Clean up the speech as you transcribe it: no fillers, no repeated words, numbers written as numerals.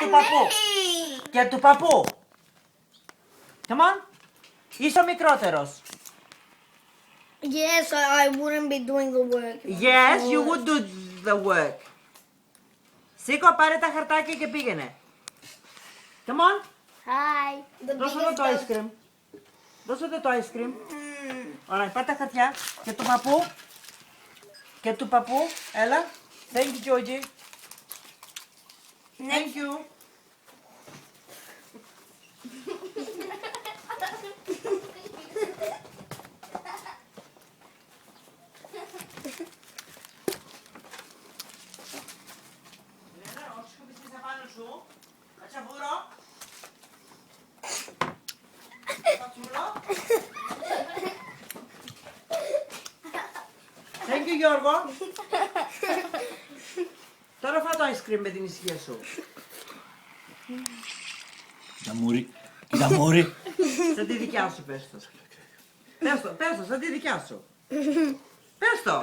του παππού. Και του παππού. Come on. Είσαι ο μικρότερος. Yes, I wouldn't be doing the work. Yes, you would do the work. Σήκω, πάρε τα χαρτάκια και πήγαινε. Come on. Hi. The Δώσε biggest το ice cream. Δώσε το ice cream. Ωραία, πάρε τα χαρτιά. Και του παππού. Και του παππού. Έλα. Thank you, Georgie. Thank you. Thank you, Γιώργο. Τώρα φάω το ice cream με την ησυχία σου. Κοίτα μούρι. Κοίτα μούρι. Σαν τη δικιά σου πες το. Πες το, σαν τη δικιά σου. Πες το.